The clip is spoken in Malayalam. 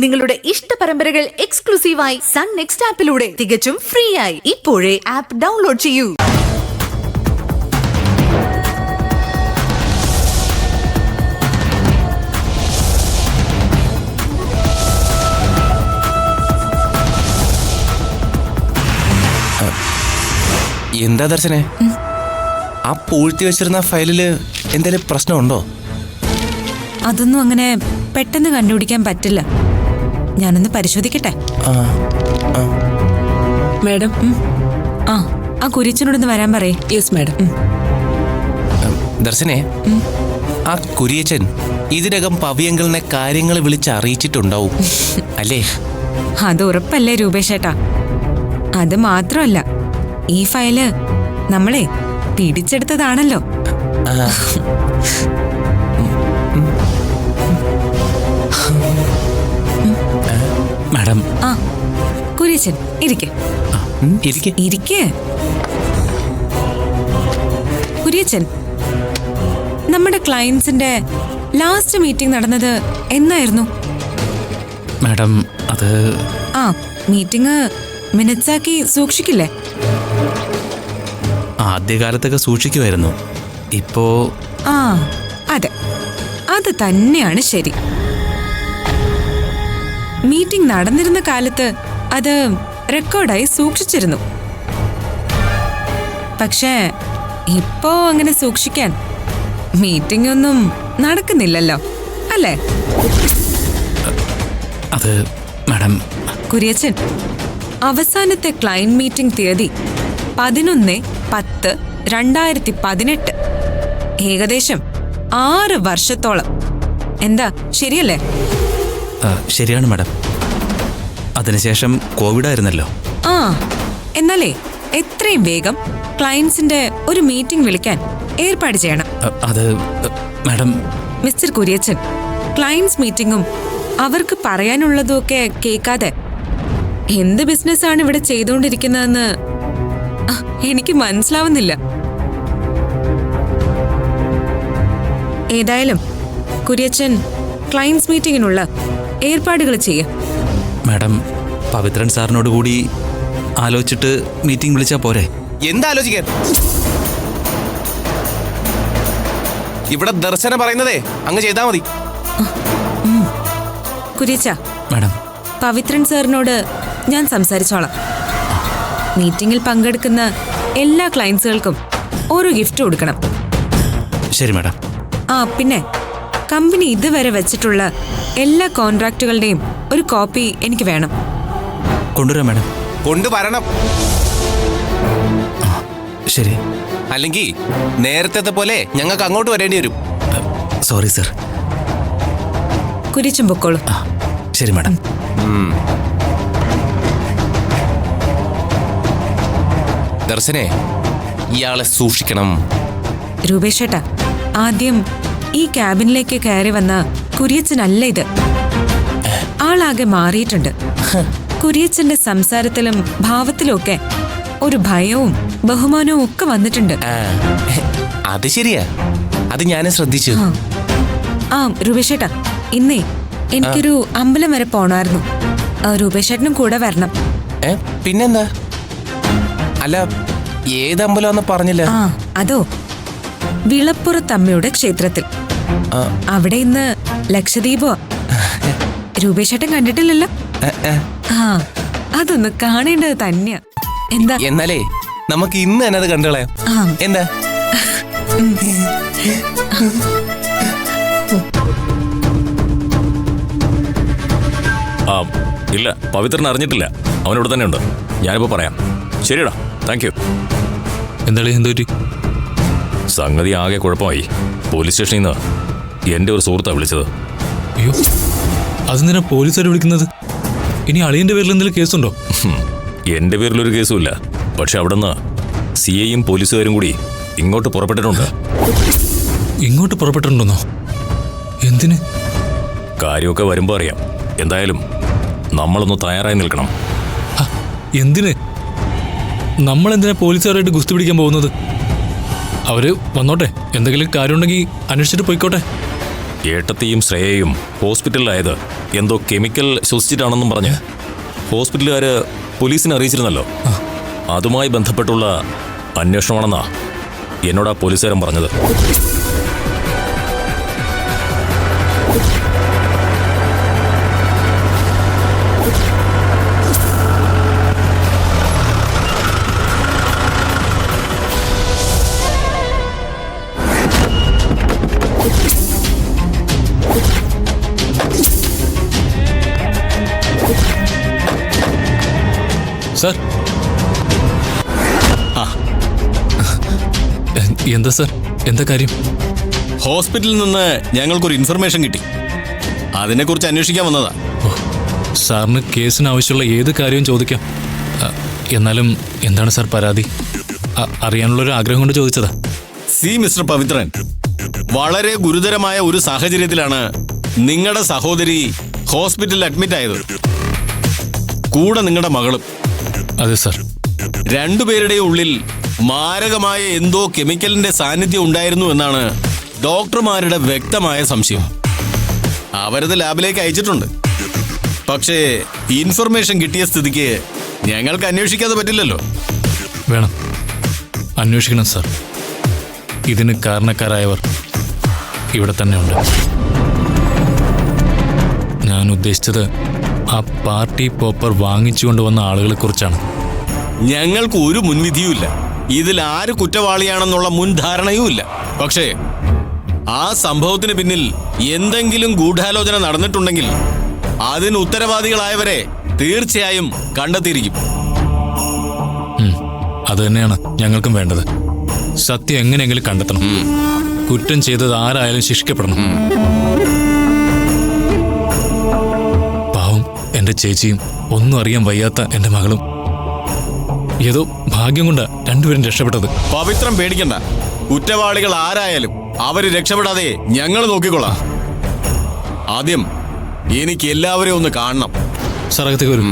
നിങ്ങളുടെ ഇഷ്ട പരമ്പരകൾ എക്സ്ക്ലൂസീവായി സൺ നെക്സ്റ്റ് ആപ്പിലൂടെ തികച്ചും ഫ്രീ ആയി. ഇപ്പോഴേ ആപ്പ് ഡൗൺലോഡ് ചെയ്യൂ. എന്താ ദർശനെ, ആ പൂഴ്ത്തി വെച്ചിരുന്ന ഫയലില് എന്തെങ്കിലും പ്രശ്നമുണ്ടോ? അതൊന്നും അങ്ങനെ പെട്ടെന്ന് കണ്ടുപിടിക്കാൻ പറ്റില്ല. ഞാനൊന്ന് പരിശോധിക്കട്ടെ. മാഡം, ആ കുരിച്ചനോടൊന്ന് വരാൻ പറയേ. Yes madam. ദർശനെ, ആ കുരിയച്ചൻ ഇതിനകം പവിയങ്കളിനെ കാര്യങ്ങൾ വിളിച്ച് അറിയിച്ചിട്ടുണ്ടാവും അല്ലേ? അത് ഉറപ്പല്ലേ രൂപേഷേട്ടാ. അത് മാത്രമല്ല, ഈ ഫയല് നമ്മളെ പിടിച്ചെടുത്തതാണല്ലോ. മാഡം. ആ കുരിയച്ചൻ ഇരിക്കെ. കുരിയച്ചൻ, നമ്മുടെ ക്ലയൻസിന്റെ ലാസ്റ്റ് മീറ്റിംഗ് നടന്നത് എന്നായിരുന്നു? മാഡം, അത് മീറ്റിംഗ് മിനിറ്റ്സാക്കി സൂക്ഷിക്കില്ലേ? ആദ്യകാലത്തൊക്കെ സൂക്ഷിക്കുമായിരുന്നു. ഇപ്പോ അതെ, അത് തന്നെയാണ് ശരി. മീറ്റിംഗ് നടന്നിരുന്ന കാലത്ത് അത് റെക്കോർഡായി സൂക്ഷിച്ചിരുന്നു. പക്ഷേ ഇപ്പോ അങ്ങനെ സൂക്ഷിക്കാൻ മീറ്റിംഗ് ഒന്നും നടക്കുന്നില്ലല്ലോ, അല്ലേ? അത് മാഡം. കുരിയച്ചൻ, അവസാനത്തെ ക്ലയന്റ് മീറ്റിംഗ് തീയതി 11/10/2018. ഏകദേശം 6 വർഷത്തോളം. എന്താ, ശരിയല്ലേ? ശരിയാണ് മാഡം. അതിനുശേഷം കോവിഡ് ആയിരുന്നല്ലോ. എന്നാലേ എത്രയും വേഗം ക്ലയൻസിന്റെ ഒരു മീറ്റിംഗ് വിളിക്കാൻ ഏർപ്പാട് ചെയ്യണം. അത് മാഡം. മിസ്റ്റർ കുര്യച്ചൻ, ക്ലയൻസ് മീറ്റിംഗും അവർക്ക് പറയാനുള്ളതും ഒക്കെ കേൾക്കാതെ എന്ത് ബിസിനസ്സാണ് ഇവിടെ ചെയ്തുകൊണ്ടിരിക്കുന്നതെന്ന് എനിക്ക് മനസ്സിലാവുന്നില്ല. ഏതായാലും കുര്യച്ചൻ ക്ലയൻസ് മീറ്റിംഗിനുള്ള ഏർപ്പാടുകൾ ചെയ്യും. മാഡം, പവിത്രൻ സാറിനോട് കൂടി ആലോചിച്ചിട്ട് മീറ്റിംഗ് വിളിച്ചാ പോരെ? എന്താ ആലോചിക്കാൻ? ഇവിടെ ദർശനം പറയുന്നതേ അങ്ങ് ചെയ്താ മതി. കുര്യച്ച, മാഡം, പവിത്രൻ സാറിനോട് ഞാൻ സംസാരിച്ചോളാം. മീറ്റിംഗിൽ പങ്കെടുക്കുന്ന എല്ലാ ക്ലയൻസുകൾക്കും ഓരോ ഗിഫ്റ്റ് കൊടുക്കണം. ശരി മാഡം. പിന്നെ കമ്പനി ഇതുവരെ വെച്ചിട്ടുള്ള എല്ലാ കോൺട്രാക്റ്റുകളുടെയും ഒരു കോപ്പി എനിക്ക് വേണം. കൊണ്ടുവരാം മാഡം. കൊണ്ടുവരണം. ശരി, അല്ലെങ്കിൽ നേരത്തെ പോലെ ഞങ്ങൾക്ക് അങ്ങോട്ട് വരേണ്ടി വരും. Sorry sir. കുരിച്ചും പൊക്കോളൂ. ശരി മാഡം. ദർശനെ, ഇയാളെ സൂക്ഷിക്കണം. രൂപേഷേട്ടാ, ആദ്യം ഈ ക്യാബിനിലേക്ക് കയറി വന്ന കുര്യച്ചനല്ല ഇത്. ആളാകെ മാറിയിട്ടുണ്ട്. കുര്യച്ചന്റെ സംസാരത്തിലും ഭാവത്തിലും ഒക്കെ ഒരു ഭയവും ബഹുമാനവും ഒക്കെ വന്നിട്ടുണ്ട്. അത് ശരിയാ, അത് ഞാനും ശ്രദ്ധിച്ചു. രൂപേഷേട്ടാ, ഇന്നേ എനിക്കൊരു അമ്പലം വരെ പോണായിരുന്നു. രൂപേഷേട്ടനും കൂടെ വരണം. പിന്നെന്താ? അല്ല, ഏത് അമ്പലം പറഞ്ഞില്ല? അതോ, വിളപ്പുറത്തമ്മയുടെ ക്ഷേത്രത്തിൽ. അവിടെ ഇന്ന് ലക്ഷദ്വീപോ. രൂപേഷേട്ടൻ കണ്ടിട്ടില്ലല്ലോ? അതൊന്ന് കാണേണ്ടത് തന്നെയാ. എന്താ? എന്നാലേ നമുക്ക് ഇന്ന് തന്നെ അത് കണ്ടുകളയാം. എന്താ? ഇല്ല, പവിത്രൻ അറിഞ്ഞിട്ടില്ല. അവനിവിടെ തന്നെ ഉണ്ട്. ഞാനിപ്പോ പറയാം. ശരിയടാ, താങ്ക് യു. എന്തുപറ്റി? സംഗതി ആകെ കുഴപ്പമായി. പോലീസ് സ്റ്റേഷനിൽ നിന്ന് എൻ്റെ ഒരു സുഹൃത്താണ് വിളിച്ചത്. അയ്യോ, അതെന്തിനാ പോലീസുകാർ വിളിക്കുന്നത്? ഇനി അളിയന്റെ പേരിൽ എന്തെങ്കിലും കേസുണ്ടോ? എൻ്റെ പേരിലൊരു കേസുമില്ല. പക്ഷെ അവിടുന്ന് CIയും പോലീസുകാരും കൂടി ഇങ്ങോട്ട് പുറപ്പെട്ടിട്ടുണ്ട്. ഇങ്ങോട്ട് പുറപ്പെട്ടിട്ടുണ്ടെന്നോ? എന്തിന്? കാര്യമൊക്കെ വരുമ്പോൾ അറിയാം. എന്തായാലും നമ്മളൊന്ന് തയ്യാറായി നിൽക്കണം. എന്തിന്? നമ്മളെന്തിനാ പോലീസുകാരായിട്ട് ഗുസ്തി പിടിക്കാൻ പോകുന്നത്? അവര് വന്നോട്ടെ, എന്തെങ്കിലും കാര്യമുണ്ടെങ്കിൽ അന്വേഷിച്ചിട്ട് പോയിക്കോട്ടെ. ഏട്ടത്തെയും ശ്രേയയും ഹോസ്പിറ്റലിലായത് എന്തോ കെമിക്കൽ ശ്വസിച്ചിട്ടാണെന്നും പറഞ്ഞ് ഹോസ്പിറ്റലുകാര് പോലീസിനെ അറിയിച്ചിരുന്നല്ലോ. അതുമായി ബന്ധപ്പെട്ടുള്ള അന്വേഷണമാണെന്നാ എന്നോട് ആ പോലീസുകാരൻ പറഞ്ഞത്. സാർ എന്താ സാർ, എന്താ കാര്യം? ഹോസ്പിറ്റലിൽ നിന്ന് ഞങ്ങൾക്കൊരു ഇൻഫർമേഷൻ കിട്ടി. അതിനെക്കുറിച്ച് അന്വേഷിക്കാൻ വന്നതാ. സാറിന് കേസിന് ആവശ്യമുള്ള ഏത് കാര്യവും ചോദിക്കാം. എന്നാലും എന്താണ് സാർ പരാതി? അറിയാനുള്ളൊരു ആഗ്രഹം കൊണ്ട് ചോദിച്ചതാ. മിസ്റ്റർ പവിത്രൻ, വളരെ ഗുരുതരമായ ഒരു സാഹചര്യത്തിലാണ് നിങ്ങളുടെ സഹോദരി ഹോസ്പിറ്റലിൽ അഡ്മിറ്റ് ആയത്. കൂടെ നിങ്ങളുടെ മകളും. അതെ സാർ. രണ്ടുപേരുടെയും ഉള്ളിൽ മാരകമായ എന്തോ കെമിക്കലിന്റെ സാന്നിധ്യം ഉണ്ടായിരുന്നു എന്നാണ് ഡോക്ടർമാരുടെ വ്യക്തമായ സംശയം. അവരത് ലാബിലേക്ക് അയച്ചിട്ടുണ്ട്. പക്ഷേ ഇൻഫർമേഷൻ കിട്ടിയ സ്ഥിതിക്ക് ഞങ്ങൾക്ക് അന്വേഷിക്കാതെ പറ്റില്ലല്ലോ. വേണം, അന്വേഷിക്കണം സാർ. ഇതിന് കാരണക്കാരായവർ ഇവിടെ തന്നെ ഉണ്ട്. ഞാൻ ഉദ്ദേശിച്ചത് ആ പാർട്ടി പോപ്പർ വാങ്ങിച്ചു കൊണ്ടുവന്ന ആളുകളെ കുറിച്ചാണ്. ഞങ്ങൾക്ക് ഒരു മുൻവിധിയുമില്ല. ഇതിൽ ആര് കുറ്റവാളിയാണെന്നുള്ള മുൻധാരണയുമില്ല. പക്ഷേ ആ സംഭവത്തിന് പിന്നിൽ എന്തെങ്കിലും ഗൂഢാലോചന നടന്നിട്ടുണ്ടെങ്കിൽ അതിന് ഉത്തരവാദികളായവരെ തീർച്ചയായും കണ്ടെത്തിയിരിക്കും. അത് തന്നെയാണ് ഞങ്ങൾക്കും വേണ്ടത്. സത്യം എങ്ങനെയെങ്കിലും കണ്ടെത്തണം. കുറ്റം ചെയ്തത് ആരായാലും ശിക്ഷിക്കപ്പെടണം. പാവം എന്റെ ചേച്ചിയും ഒന്നും അറിയാൻ വയ്യാത്ത എന്റെ മകളും ഏതോ ഭാഗ്യം കൊണ്ടാ രണ്ടുപേരും രക്ഷപ്പെട്ടത്. പവിത്രം പേടിക്കണ്ട. കുറ്റവാളികൾ ആരായാലും അവര് രക്ഷപ്പെടാതെ ഞങ്ങൾ നോക്കിക്കൊള്ളാം. ആദ്യം എനിക്ക് എല്ലാവരെയും ഒന്ന് കാണണം. സാർ, അകത്തേക്ക് വരും.